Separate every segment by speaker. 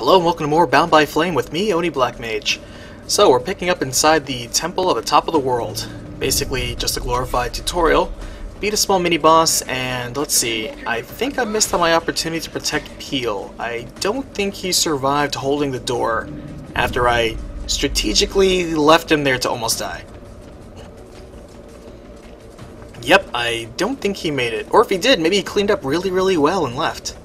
Speaker 1: Hello and welcome to more Bound by Flame with me, Oni Black Mage. So we're picking up inside the Temple at the Top of the World. Basically just a glorified tutorial. Beat a small mini-boss, and let's see, I think I missed on my opportunity to protect Peel. I don't think he survived holding the door after I strategically left him there to almost die. Yep, I don't think he made it. Or if he did, maybe he cleaned up really well and left.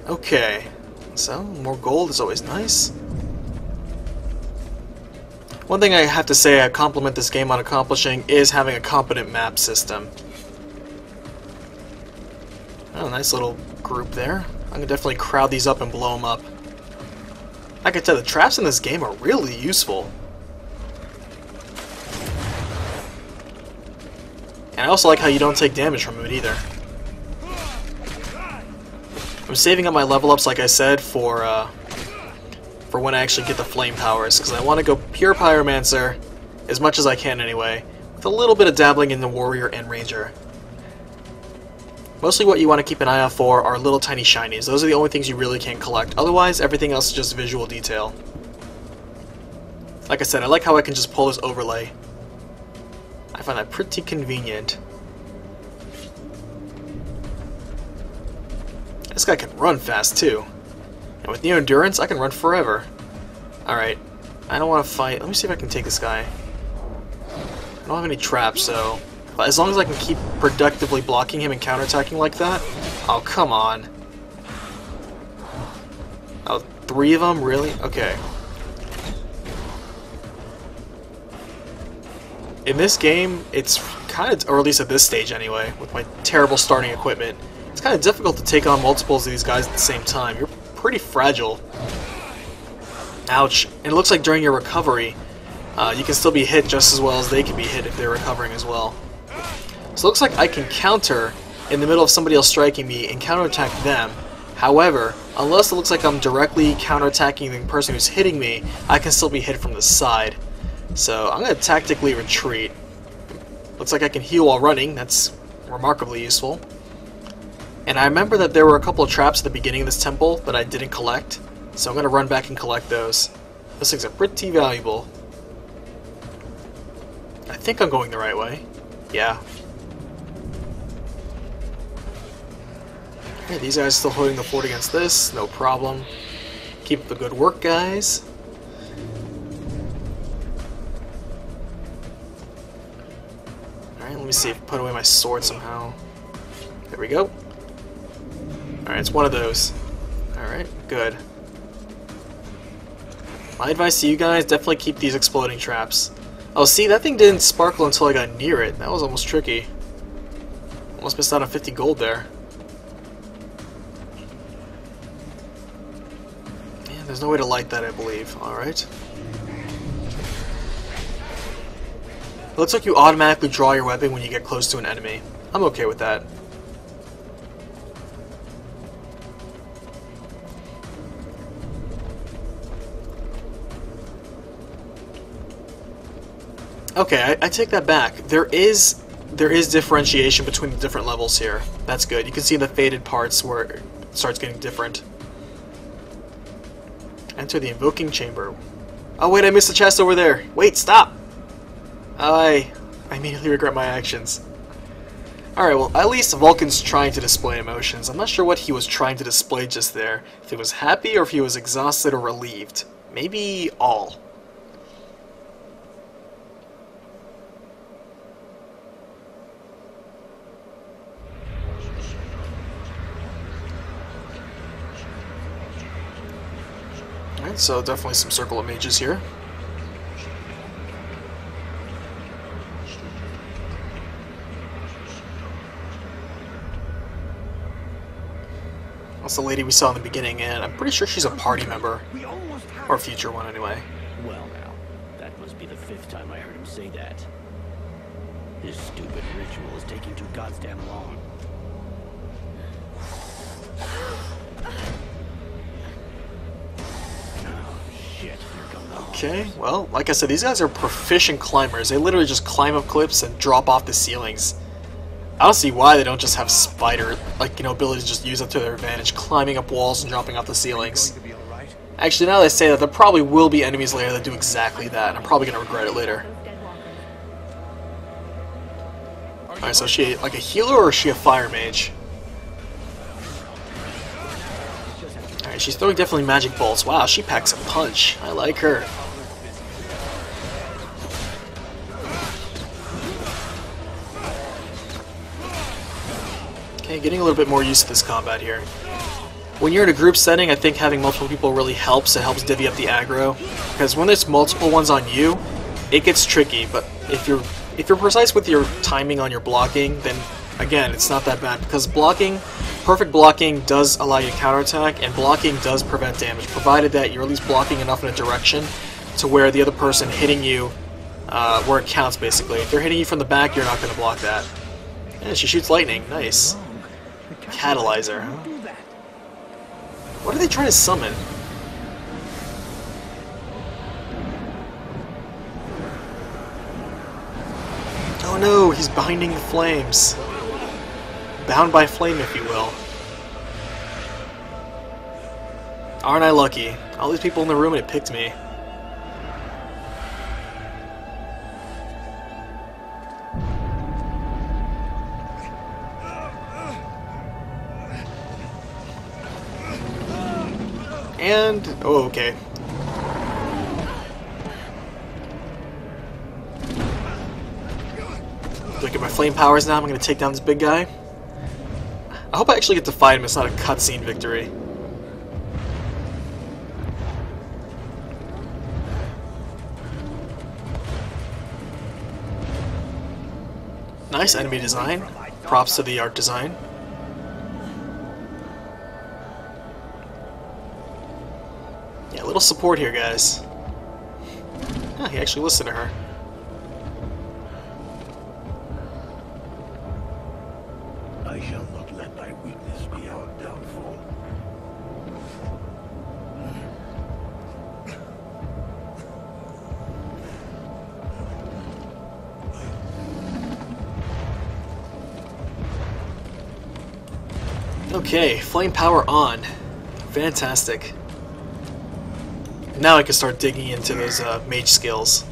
Speaker 1: Okay, so more gold is always nice. One thing I have to say I compliment this game on accomplishing is having a competent map system. Oh, nice little group there. I'm gonna definitely crowd these up and blow them up. I can tell the traps in this game are really useful. And I also like how you don't take damage from it either. I'm saving up my level ups, like I said, for when I actually get the flame powers, because I want to go pure pyromancer as much as I can anyway, with a little bit of dabbling in the warrior and ranger. Mostly what you want to keep an eye out for are little tiny shinies. Those are the only things you really can't collect. Otherwise, everything else is just visual detail. Like I said, I like how I can just pull this overlay. I find that pretty convenient. This guy can run fast too. And with Neo Endurance, I can run forever. Alright, I don't want to fight. Let me see if I can take this guy. I don't have any traps, so as long as I can keep productively blocking him and counterattacking like that. Oh, come on. Oh, 3 of them? Really? Okay. In this game, it's kind of, or at least at this stage anyway, with my terrible starting equipment, it's kind of difficult to take on multiples of these guys at the same time. You're pretty fragile. Ouch. And it looks like during your recovery, you can still be hit just as well as they can be hit if they're recovering as well. So it looks like I can counter in the middle of somebody else striking me and counterattack them. However, unless it looks like I'm directly counterattacking the person who's hitting me, I can still be hit from the side. So I'm going to tactically retreat. Looks like I can heal while running. That's remarkably useful. And I remember that there were a couple of traps at the beginning of this temple that I didn't collect, so I'm going to run back and collect those. Those things are pretty valuable. I think I'm going the right way. Yeah. Okay, these guys still holding the fort against this, no problem. Keep up the good work, guys. Alright, let me see if I put away my sword somehow. There we go. Alright, it's one of those. Alright, good. My advice to you guys, definitely keep these exploding traps. Oh, see, that thing didn't sparkle until I got near it. That was almost tricky. Almost missed out on 50 gold there. Man, there's no way to light that, I believe. Alright. It looks like you automatically draw your weapon when you get close to an enemy. I'm okay with that. Okay, I take that back. There is differentiation between the different levels here. That's good. You can see the faded parts where it starts getting different. Enter the invoking chamber. Oh wait, I missed the chest over there. Wait, stop! I immediately regret my actions. Alright, well, at least Vulcan's trying to display emotions. I'm not sure what he was trying to display just there. If he was happy or if he was exhausted or relieved. Maybe all. Alright, so definitely some circle of mages here. That's the lady we saw in the beginning, and I'm pretty sure she's a party member. Or a future one, anyway.
Speaker 2: Well now, that must be the 5th time I heard him say that. This stupid ritual is taking too goddamn long.
Speaker 1: Okay, well, like I said, these guys are proficient climbers. They literally just climb up cliffs and drop off the ceilings. I don't see why they don't just have spider, like, you know, ability to just use it to their advantage, climbing up walls and dropping off the ceilings. Actually, now that I say that, there probably will be enemies later that do exactly that, and I'm probably going to regret it later. Alright, so is she like a healer or is she a fire mage? Alright, she's throwing definitely magic bolts. Wow, she packs a punch. I like her. Okay, getting a little bit more used to this combat here. When you're in a group setting, I think having multiple people really helps. It helps divvy up the aggro. Because when there's multiple ones on you, it gets tricky. But if you're precise with your timing on your blocking, then again, it's not that bad. Because blocking, perfect blocking does allow you to counterattack, and blocking does prevent damage, provided that you're at least blocking enough in a direction to where the other person hitting you, where it counts basically. If they're hitting you from the back, you're not going to block that. And she shoots lightning. Nice. Catalyzer, huh? What are they trying to summon? Oh no, he's binding the flames. Bound by flame, if you will. Aren't I lucky? All these people in the room and it picked me. And... oh, okay. Look at my flame powers now. I'm going to take down this big guy. I hope I actually get to fight him. It's not a cutscene victory. Nice enemy design. Props to the art design. Yeah, a little support here, guys. Oh, he actually listened to her.
Speaker 2: I shall not let thy weakness be our downfall.
Speaker 1: Okay, flame power on. Fantastic. Now I can start digging into those mage skills.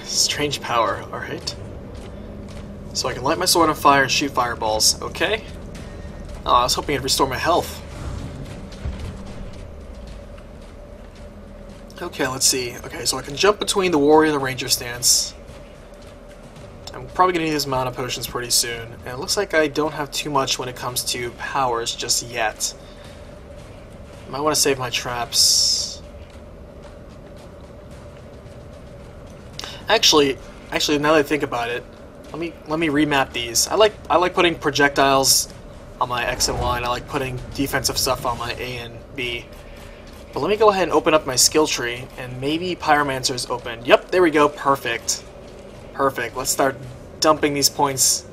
Speaker 1: Strange power, alright. So I can light my sword on fire and shoot fireballs, okay? Oh, I was hoping it'd restore my health. Okay, let's see. Okay, so I can jump between the warrior and the ranger stance. I'm probably going to need these mana potions pretty soon. And it looks like I don't have too much when it comes to powers just yet. Might want to save my traps. Actually, now that I think about it, let me remap these. I like putting projectiles on my X and Y, and I like putting defensive stuff on my A and B. But let me go ahead and open up my skill tree, and maybe Pyromancer's open. Yep, there we go. Perfect. Perfect. Let's start dumping these points.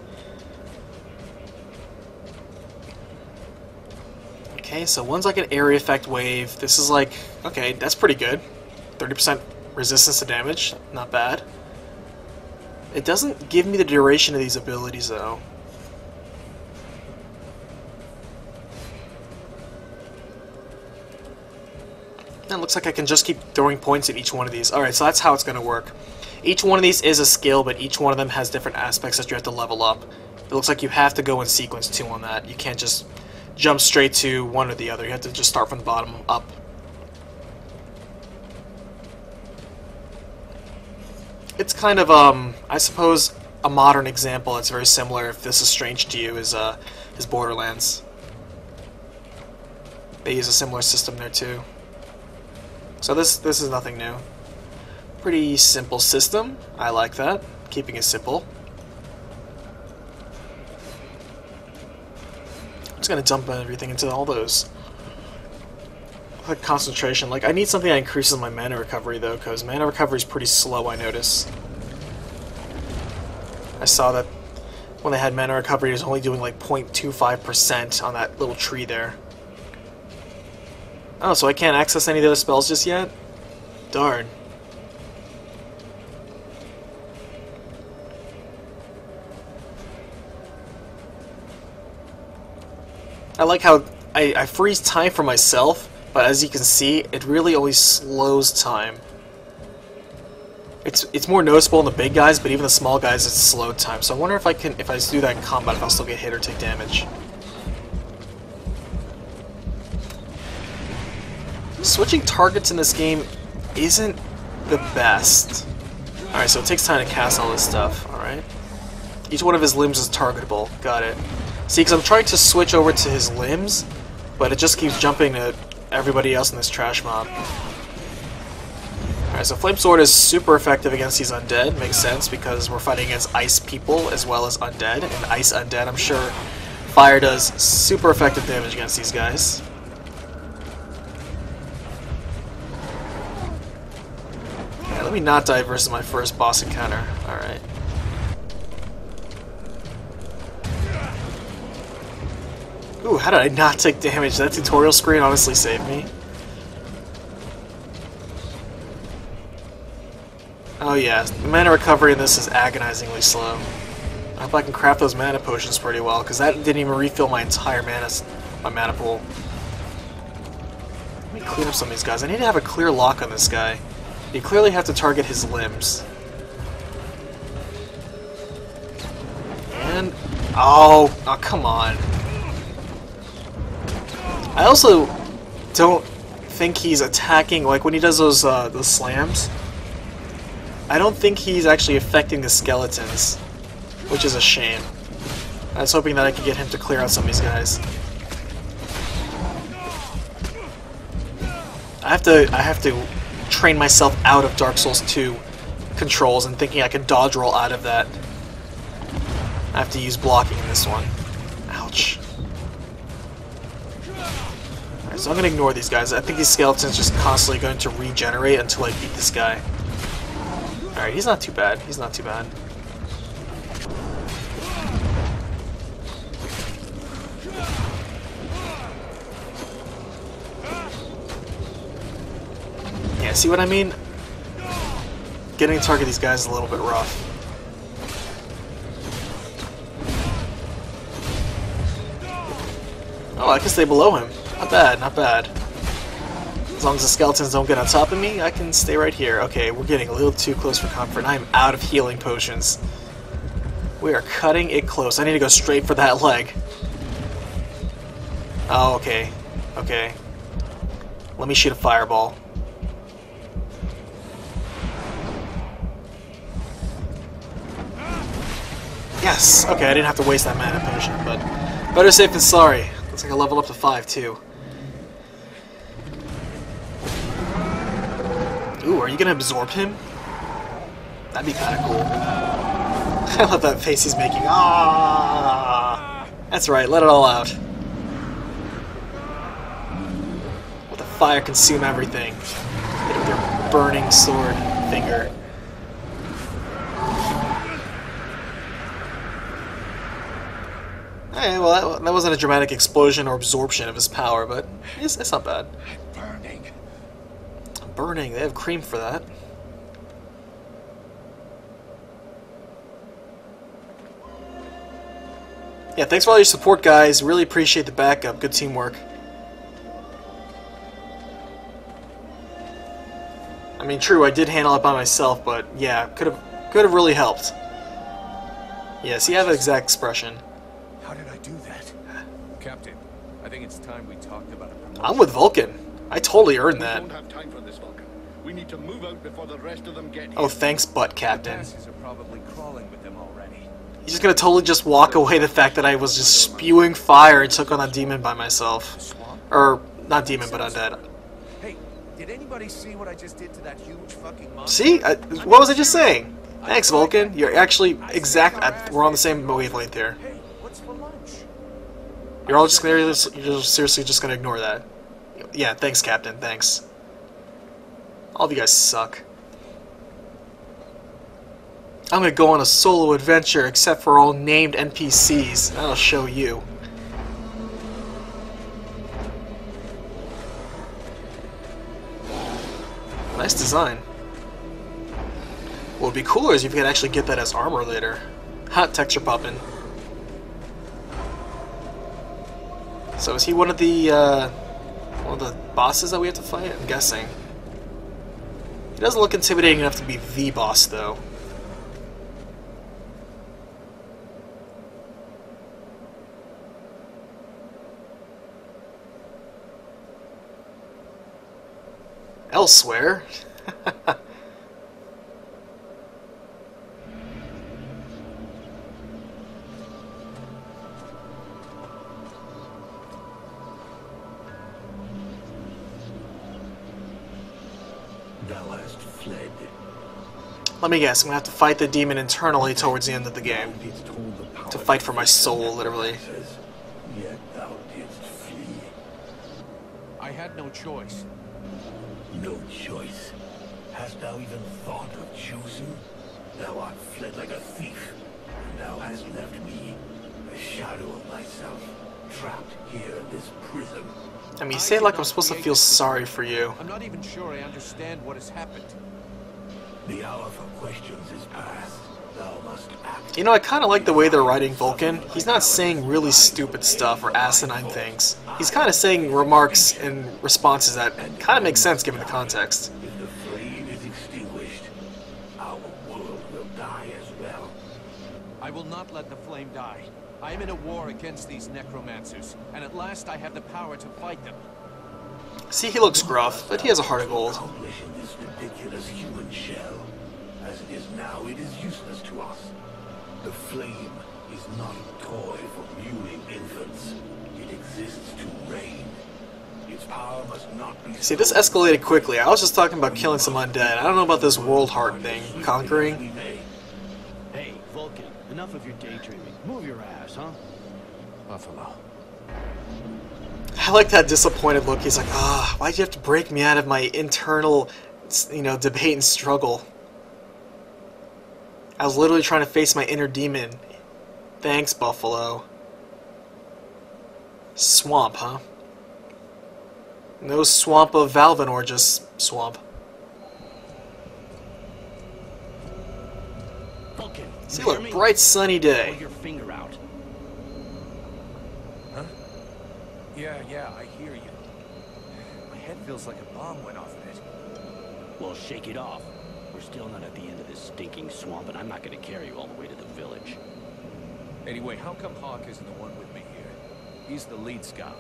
Speaker 1: Okay, so one's like an area effect wave. This is like, okay, that's pretty good. 30% resistance to damage. Not bad. It doesn't give me the duration of these abilities, though. And it looks like I can just keep throwing points at each one of these. Alright, so that's how it's going to work. Each one of these is a skill, but each one of them has different aspects that you have to level up. It looks like you have to go in sequence too on that. You can't just jump straight to one or the other. You have to just start from the bottom up. It's kind of, I suppose, a modern example that's very similar, if this is strange to you, is Borderlands. They use a similar system there too. So this is nothing new. Pretty simple system. I like that. Keeping it simple. I'm just gonna dump everything into all those. Like concentration. Like I need something that increases my mana recovery though, because mana recovery is pretty slow, I notice. I saw that when they had mana recovery, it was only doing like 0.25% on that little tree there. Oh, so I can't access any of those spells just yet? Darn. I like how I freeze time for myself, but as you can see, it really only slows time. It's more noticeable in the big guys, but even the small guys, it's slowed time. So I wonder if I do that in combat, if I'll still get hit or take damage. Switching targets in this game isn't the best. Alright, so it takes time to cast all this stuff. Alright. Each one of his limbs is targetable. Got it. See, because I'm trying to switch over to his limbs, but it just keeps jumping to everybody else in this trash mob. Alright, so Flame Sword is super effective against these undead. Makes sense, because we're fighting against ice people as well as undead. And ice undead, I'm sure fire does super effective damage against these guys. Yeah, let me not die versus my first boss encounter. Alright. Ooh, how did I not take damage? That tutorial screen honestly saved me. Oh yeah, the mana recovery in this is agonizingly slow. I hope I can craft those mana potions pretty well, because that didn't even refill my entire mana pool. Let me clean up some of these guys. I need to have a clear lock on this guy. You clearly have to target his limbs. And... oh, come on. I also don't think he's attacking, like when he does those slams, I don't think he's actually affecting the skeletons, which is a shame. I was hoping that I could get him to clear out some of these guys. I have to train myself out of Dark Souls 2 controls and thinking I can dodge roll out of that. I have to use blocking in this one. Ouch. Alright, so I'm going to ignore these guys. I think these skeletons are just constantly going to regenerate until I beat this guy. Alright, he's not too bad. He's not too bad. Yeah, see what I mean? Getting to target these guys is a little bit rough. Oh, I can stay below him. Not bad, not bad. As long as the skeletons don't get on top of me, I can stay right here. Okay, we're getting a little too close for comfort. I'm out of healing potions. We are cutting it close. I need to go straight for that leg. Oh, okay. Okay. Let me shoot a fireball. Yes! Okay, I didn't have to waste that mana potion, but better safe than sorry. Looks like I leveled up to 5, too. Ooh, are you gonna absorb him? That'd be kinda cool. I love that face he's making. Ah! That's right, let it all out. Let the fire consume everything. Hit it with your burning sword finger. Hey, well, that wasn't a dramatic explosion or absorption of his power, but it's not bad.
Speaker 3: Burning.
Speaker 1: Burning, they have cream for that. Yeah, thanks for all your support, guys. Really appreciate the backup. Good teamwork. I mean, true, I did handle it by myself, but yeah, could have really helped. Yeah, see, I have the exact expression.
Speaker 3: How did I do that?
Speaker 4: Captain, I think it's time we talked about a promotion.
Speaker 1: I'm with Vulcan. I totally earned that.
Speaker 5: We don't have time for this, Vulcan. We need to move out before the rest of them get here.
Speaker 1: Oh, thanks, butt
Speaker 4: The
Speaker 1: captain.
Speaker 4: passes are probably crawling with them already.
Speaker 1: He's just gonna totally just walk away the fact that I was just spewing fire and took on that demon by myself.
Speaker 4: Swamp?
Speaker 1: Or, not demon, but undead.
Speaker 4: Hey, did anybody see what I just did to that huge fucking monster?
Speaker 1: See? What was I just saying? Thanks, Vulcan. You're actually we're on the same wavelength here.
Speaker 4: Hey, what's for lunch?
Speaker 1: You're all just you're seriously just gonna ignore that. Yeah, thanks, Captain. Thanks. All of you guys suck. I'm gonna go on a solo adventure except for all named NPCs. That'll show you. Nice design. What would be cooler is if you could actually get that as armor later. Hot texture poppin'. So is he one of the bosses that we have to fight? I'm guessing. He doesn't look intimidating enough to be the boss, though. Elsewhere?
Speaker 2: Thou hast fled.
Speaker 1: Let me guess, I'm gonna have to fight the demon internally towards the end of the game. To fight for my soul, literally.
Speaker 2: Yet thou didst flee.
Speaker 4: I had no choice.
Speaker 2: No choice. Hast thou even thought of choosing? Thou art fled like a thief, and thou hast left me, a shadow of myself, trapped here in this prison.
Speaker 1: I mean, you say it like I'm supposed to feel sorry for you.
Speaker 4: I'm not even sure I understand what has happened.
Speaker 2: The hour for questions is past. Thou must act.
Speaker 1: You know, I kind of like the way they're writing Vulcan. He's not saying really stupid stuff or asinine things. He's kind of saying remarks and responses that kind of make sense given the context.
Speaker 2: If the flame is extinguished, our world will die as well.
Speaker 4: I will not let the flame die. I am in a war against these necromancers, and at last I have the power to fight them.
Speaker 1: See, he looks gruff, but he has a heart of gold.
Speaker 2: Accomplish in this ridiculous human shell. As it is now, it is useless to us. The flame is not a toy for mewing infants. It exists to reign. Its power must not be...
Speaker 1: See, this escalated quickly. I was just talking about killing some undead. I don't know about this world heart thing. Conquering.
Speaker 2: Hey, Vulcan, enough of your daydreaming. Move your ass, huh?
Speaker 4: Buffalo.
Speaker 1: I like that disappointed look. He's like, ah, why'd you have to break me out of my internal, you know, debate and struggle? I was literally trying to face my inner demon. Thanks, Buffalo. Swamp, huh? No swamp of Valvenor, just swamp.
Speaker 2: Vulcan,
Speaker 1: See, look, bright sunny day.
Speaker 2: pull your finger out.
Speaker 4: Huh? Yeah, I hear you. My head feels like a bomb went off in it.
Speaker 2: Well, shake it off. We're still not at the end of this stinking swamp, and I'm not going to carry you all the way to the village.
Speaker 4: Anyway, how come Hawk isn't the one with me here? He's the lead scout.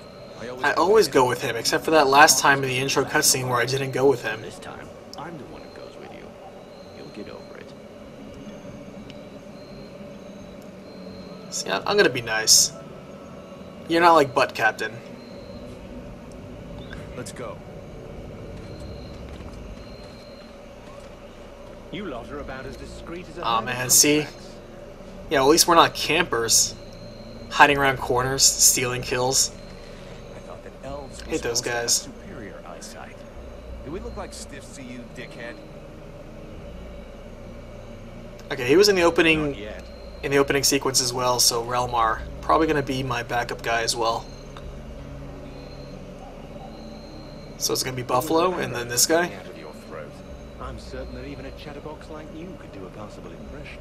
Speaker 1: I always go with him, except for that last time in the intro cutscene where I didn't go with him.
Speaker 2: This time, I'm the one who goes with you. You'll get over it.
Speaker 1: See, I'm gonna be nice. You're not like Butt Captain.
Speaker 4: Let's go.
Speaker 6: You lot are about as discreet as a
Speaker 1: Aw, man, see? Yeah, well, at least we're not campers. Hiding around corners, stealing kills.
Speaker 4: I thought that elves were
Speaker 1: Hate those
Speaker 4: supposed to have
Speaker 1: guys.
Speaker 4: superior eyesight. Do we look like stiffs to you, dickhead?
Speaker 1: Okay, he was in the
Speaker 6: Not
Speaker 1: opening
Speaker 6: yet.
Speaker 1: sequence as well, so Relmar probably gonna be my backup guy as well. So it's gonna be Buffalo and then this guy.
Speaker 6: Out of your throat. I'm certain that even a chatterbox like you could do a passable impression.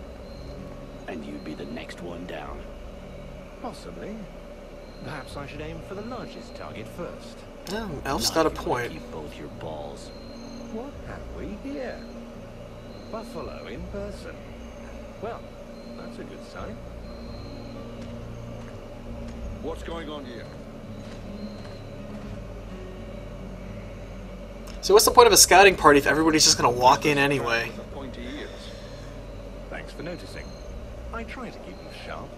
Speaker 2: And you'd be the next one down.
Speaker 6: Possibly. Perhaps I should aim for the largest target first.
Speaker 1: Oh, Elf's
Speaker 2: Not
Speaker 1: got a
Speaker 2: if you
Speaker 1: point.
Speaker 2: keep both your balls.
Speaker 6: What have we here? Buffalo in person. Well, that's a good sign.
Speaker 5: What's going on here?
Speaker 1: So what's the point of a scouting party if everybody's just gonna walk in anyway?
Speaker 5: With the pointy ears.
Speaker 6: Thanks for noticing. I try to keep them sharp.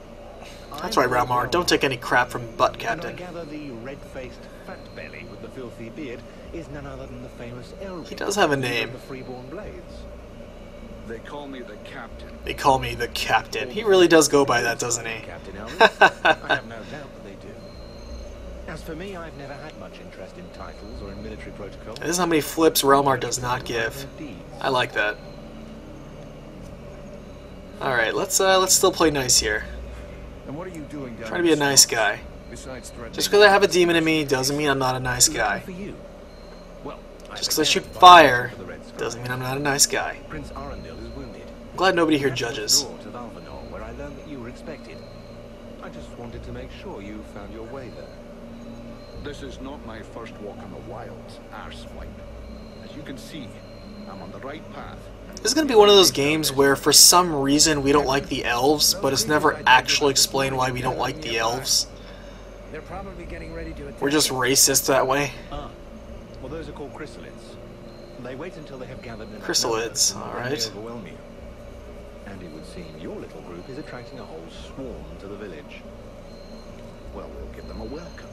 Speaker 1: That's right, Relmar. Don't take any crap from Butt
Speaker 6: And I
Speaker 1: Captain.
Speaker 6: gather the red-faced fat belly with the filthy beard is none other than the famous Elric.
Speaker 1: He does have a
Speaker 6: leader
Speaker 1: name.
Speaker 6: of the Freeborn Blades.
Speaker 5: They call me the captain.
Speaker 1: They call me the Captain. He really does go by that, doesn't he?
Speaker 6: Captain Elric? I have no doubt that they do. As for me, I've never had much interest in titles or in military protocol.
Speaker 1: This is how many flips Relmar does not give. I like that. Alright, let's still play nice here.
Speaker 4: And what are you doing down
Speaker 1: Trying to be a nice guy.
Speaker 4: Besides threatening
Speaker 1: Just because I have a demon in me doesn't mean I'm not a nice guy.
Speaker 6: For you. Well,
Speaker 1: Just because I shoot fire doesn't mean I'm not a nice guy.
Speaker 6: Prince Arundel is wounded.
Speaker 1: I'm glad nobody here judges.
Speaker 6: To Valvanor, where I learned that you were expected. I just wanted to make sure you found your way there.
Speaker 5: This is not my first walk in the wilds, arswipe. As you can see, I'm on the right path.
Speaker 1: This is going to be one of those games where for some reason we don't like the elves, but it's never actually explained why we don't like the elves.
Speaker 3: They're probably getting ready to attack.
Speaker 1: We're just racist that way.
Speaker 6: Ah, well, those are called chrysalids. They wait until they have gathered enough
Speaker 1: Chrysalids,
Speaker 6: numbers,
Speaker 1: alright.
Speaker 6: and they overwhelm you. And it would seem your little group is attracting a whole swarm to the village.
Speaker 5: Well, we'll give them a welcome.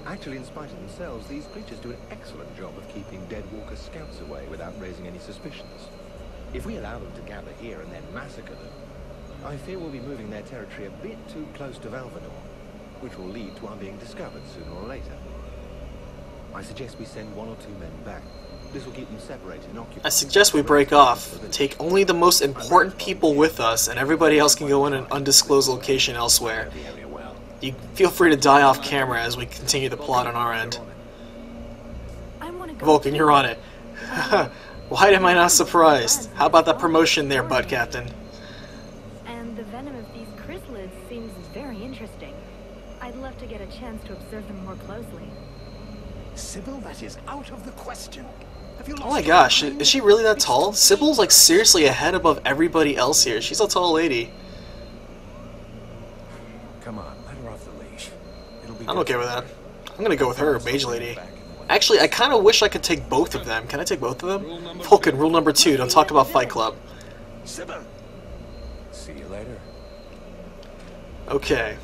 Speaker 6: Actually, in spite of themselves, these creatures do an excellent job of keeping dead walker scouts away without raising any suspicions. If we allow them to gather here and then massacre them, I fear we'll be moving their territory a bit too close to Valvanor, which will lead to our being discovered sooner or later. I suggest we send 1 or 2 men back. This will keep them separated and occupied.
Speaker 1: I suggest we break off, take only the most important people with us, and everybody else can go in an undisclosed location elsewhere. You feel free to die off camera as we continue the plot on our end. Vulcan, you're on it. Why am I not surprised? How about that promotion there, Butt Captain?
Speaker 7: And the venom of these chrysalids seems very interesting. I'd love to get a chance to observe them more closely.
Speaker 3: Sybil, that is out of the question. Have you
Speaker 1: Oh my gosh, is she really that tall? Sybil's like seriously a head above everybody else here. She's a tall lady.
Speaker 3: Come on, let her off the leash. It'll be
Speaker 1: I'm okay with that. I'm gonna go with her, Mage Lady. Actually, I kind of wish I could take both of them. Can I take both of them? Vulcan, rule number 2, don't talk about Fight Club.
Speaker 3: Sybil. See you later.
Speaker 1: Okay.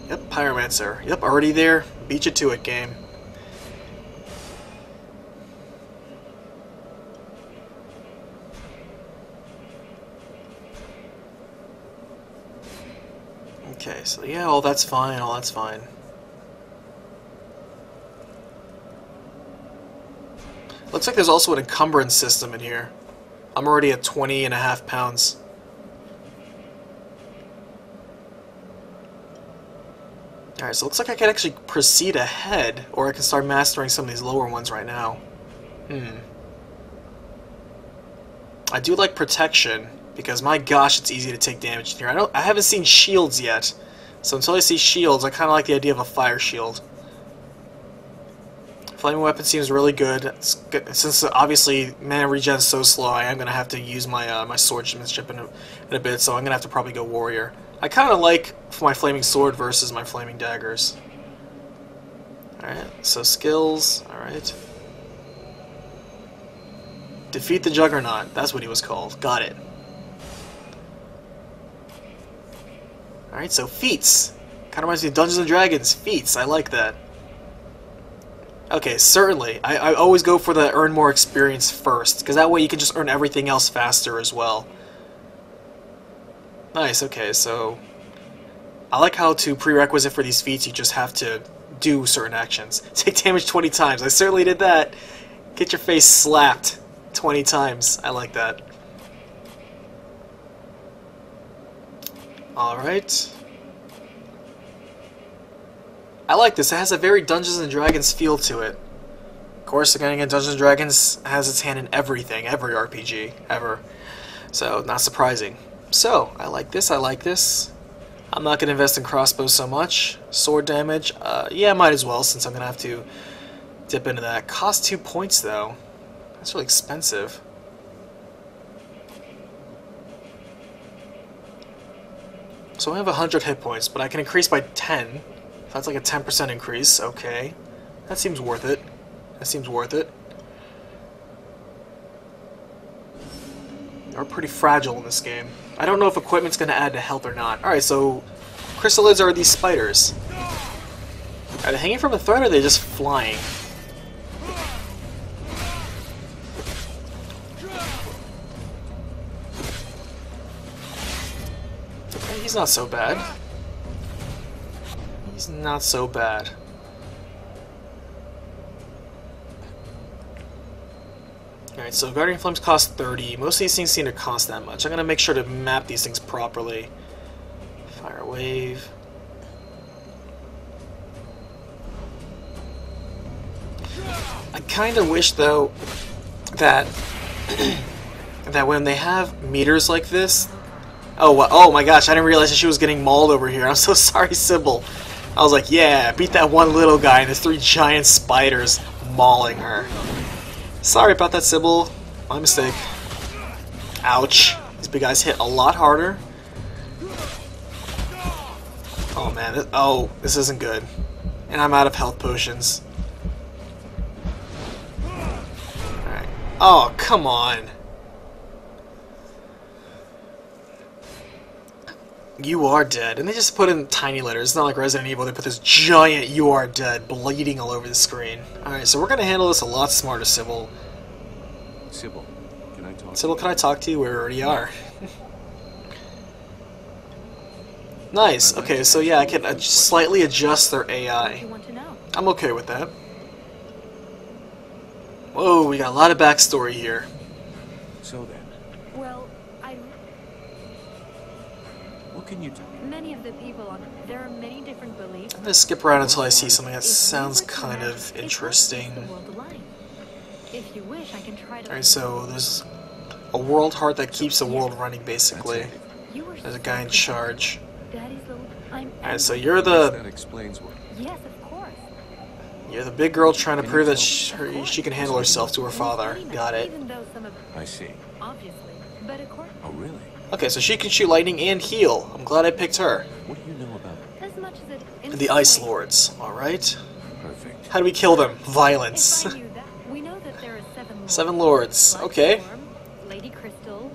Speaker 1: Yep, Pyromancer. Yep, already there. Beat you to it, game. Okay, so yeah, all that's fine, all that's fine. Looks like there's also an encumbrance system in here. I'm already at 20.5 pounds. Alright, so it looks like I can actually proceed ahead, or I can start mastering some of these lower ones right now. I do like protection, because my gosh, it's easy to take damage in here. I haven't seen shields yet, so until I see shields, I kind of like the idea of a fire shield. Flaming weapon seems really good. It's good. Since obviously mana regen's so slow, I am gonna have to use my my swordsmanship in a bit, so I'm gonna have to probably go warrior. I kind of like my flaming sword versus my flaming daggers. Alright, so skills, alright. Defeat the Juggernaut, that's what he was called. Got it. Alright, so feats. Kind of reminds me of Dungeons & Dragons. Feats, I like that. Okay, certainly. I always go for the earn more experience first, because that way you can just earn everything else faster as well. Nice, okay, so I like how to prerequisite for these feats you just have to do certain actions. Take damage 20 times. I certainly did that. Get your face slapped 20 times. I like that. Alright. I like this. It has a very Dungeons & Dragons feel to it. Of course, again, Dungeons & Dragons has its hand in everything, every RPG, ever. So, not surprising. So, I like this, I like this. I'm not going to invest in crossbows so much. Sword damage, yeah, might as well, since I'm going to have to dip into that. Cost 2 points, though. That's really expensive. So I have 100 hit points, but I can increase by 10. That's like a 10% increase, okay. That seems worth it. That seems worth it. They're pretty fragile in this game. I don't know if equipment's going to add to health or not. Alright, so chrysalids are these spiders. Are they hanging from a thread or are they just flying? Okay, he's not so bad. He's not so bad. Alright, so Guardian Flames cost 30. Most of these things seem to cost that much. I'm going to make sure to map these things properly. Fire Wave. I kind of wish, though, that that when they have meters like this... Oh my gosh, I didn't realize that she was getting mauled over here. I'm so sorry, Sybil. I was like, yeah, beat that one little guy and there's 3 giant spiders mauling her. Sorry about that, Sybil. My mistake. Ouch. These big guys hit a lot harder. Oh man, this isn't good. And I'm out of health potions. Alright. Oh, come on. You are dead. And they just put in tiny letters. It's not like Resident Evil. They put this giant "you are dead" bleeding all over the screen. Alright, so we're going to handle this a lot smarter, Sybil.
Speaker 4: Sybil, can I talk
Speaker 1: Sybil, can I talk to you? We already are. Nice. Okay, so yeah, I can slightly adjust their AI.
Speaker 7: You want to know?
Speaker 1: I'm okay with that. Whoa, we got a lot of backstory here.
Speaker 4: So then,
Speaker 7: Well,
Speaker 4: what can you do?
Speaker 7: many of the people on there are many different beliefs.
Speaker 1: I'm gonna skip around until I see something that
Speaker 7: If we
Speaker 1: sounds
Speaker 7: were to
Speaker 1: kind
Speaker 7: match,
Speaker 1: of
Speaker 7: it
Speaker 1: interesting.
Speaker 7: helps keep the world alive. If you wish, I can try to.
Speaker 1: Alright, so there's a world heart that keeps the world running, basically.
Speaker 7: You were
Speaker 1: There's a
Speaker 7: so
Speaker 1: guy in charge.
Speaker 7: Daddy's little.
Speaker 1: Alright, so you're the
Speaker 4: That explains what.
Speaker 7: Yes, of course.
Speaker 1: big girl trying to prove that she can handle herself to her father. Got it.
Speaker 7: Even though some of
Speaker 4: I see.
Speaker 7: obviously, but of course,
Speaker 4: Oh, really?
Speaker 1: Okay, so she can shoot lightning and heal. I'm glad I picked her.
Speaker 4: What do you know about
Speaker 7: as much as it. in
Speaker 1: The
Speaker 7: some
Speaker 1: Ice
Speaker 7: ways-
Speaker 1: Lords. Alright.
Speaker 4: perfect?
Speaker 1: How do we kill them? Violence.
Speaker 7: If I knew that, we know that there are 7 lords.
Speaker 1: 7 lords.
Speaker 7: Blood
Speaker 1: Okay.
Speaker 7: Storm, Lady Crystal,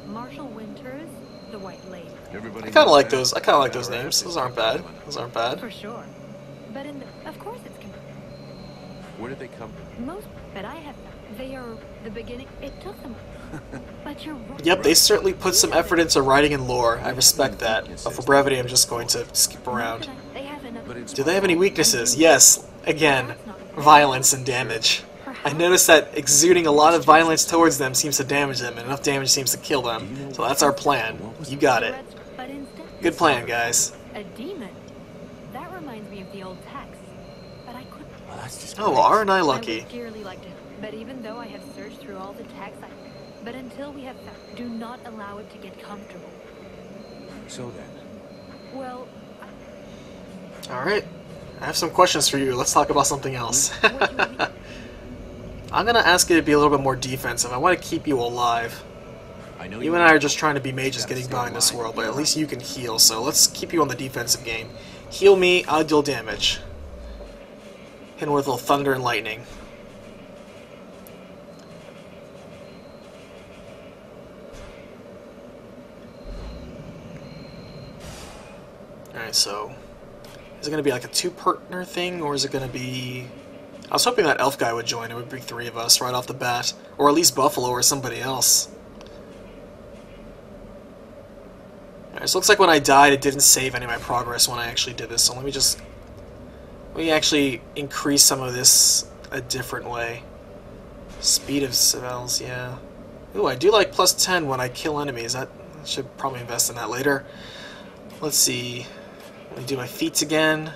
Speaker 7: Marshall Winters, the White Lady.
Speaker 4: Everybody
Speaker 1: I kind of
Speaker 4: knows
Speaker 1: like
Speaker 4: that.
Speaker 1: those. I kind of like those names. Those aren't bad. Those aren't bad.
Speaker 7: For sure. But in the, of course it's
Speaker 4: Where did they come from?
Speaker 7: most. But I have. They are the beginning. It took them. But you're right.
Speaker 1: Yep, they certainly put some effort into writing and lore. I respect that. But for brevity, I'm just going to skip around.
Speaker 7: They have enough.
Speaker 4: But it's
Speaker 1: Do they have any weaknesses? Yes. Again, violence and damage. I noticed that exuding a lot of violence towards them seems to damage them, and enough damage seems to kill them. So that's our plan. You got it.
Speaker 7: But instead,
Speaker 1: Good plan, guys.
Speaker 7: a demon. That reminds me of the old text. But I couldn't.
Speaker 4: Well, that's just
Speaker 1: Oh, well, aren't I
Speaker 7: I
Speaker 1: lucky?
Speaker 7: would dearly like to. But even though I have searched through all the texts, but until we have found, do not allow it to get comfortable.
Speaker 4: So then,
Speaker 7: Well,
Speaker 1: Alright. I have some questions for you. Let's talk about something else.
Speaker 7: what do you mean?
Speaker 1: I'm gonna ask you to be a little bit more defensive. I want to keep you alive.
Speaker 4: I know
Speaker 1: You and I are just trying to be mages getting by in this world, but at least you can heal, so let's keep you on the defensive game. Heal me, I'll deal damage. Hit him with a little thunder and lightning. Alright, so... Is it going to be like a 2-partner thing, or is it going to be... I was hoping that elf guy would join. It would be 3 of us right off the bat. Or at least Buffalo or somebody else. Alright, so it looks like when I died, it didn't save any of my progress when I actually did this. So let me actually increase some of this a different way. Speed of spells, yeah. Ooh, I do like plus 10 when I kill enemies. I should probably invest in that later. Let's see. Let me do my feats again.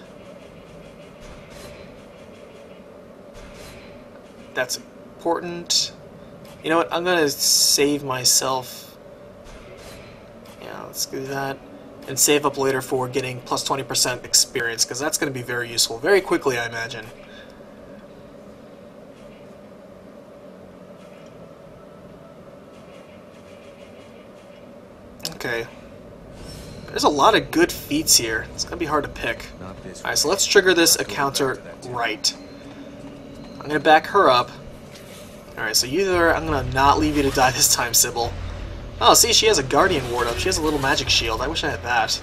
Speaker 1: That's important. You know what? I'm gonna save myself. Yeah, let's do that. And save up later for getting plus 20% experience, because that's gonna be very useful very quickly, I imagine. Okay. There's a lot of good feats here. It's gonna be hard to pick.
Speaker 4: not this.
Speaker 1: Alright, so let's trigger this encounter right. I'm gonna back her up. Alright, so I'm gonna not leave you to die this time, Sybil. Oh, see, she has a Guardian ward up. She has a little magic shield. I wish I had that.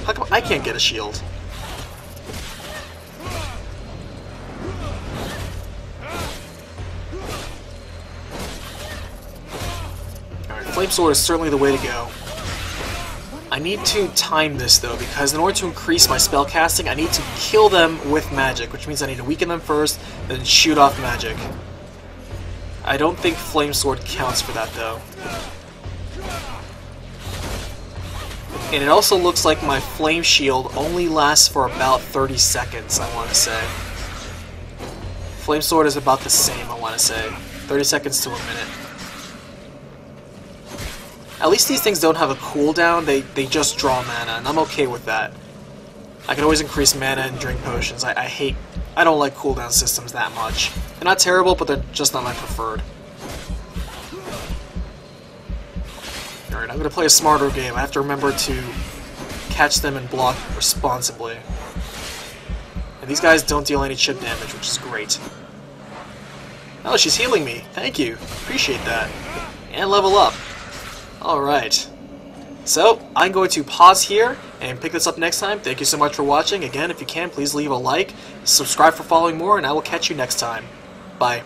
Speaker 1: How come I can't get a shield? Alright, Flame Sword is certainly the way to go. I need to time this, though, because in order to increase my spell casting, I need to kill them with magic, which means I need to weaken them first, then shoot off magic. I don't think Flame Sword counts for that though. And it also looks like my Flame Shield only lasts for about 30 seconds, I want to say. Flame Sword is about the same, I want to say. 30 seconds to a minute. At least these things don't have a cooldown, they just draw mana, and I'm okay with that. I can always increase mana and drink potions. I don't like cooldown systems that much. They're not terrible, but they're just not my preferred. Alright, I'm gonna play a smarter game. I have to remember to catch them and block responsibly. And these guys don't deal any chip damage, which is great. Oh, she's healing me. Thank you. Appreciate that. And level up. Alright. So, I'm going to pause here and pick this up next time. Thank you so much for watching. Again, if you can, please leave a like, subscribe for following more, and I will catch you next time. Bye.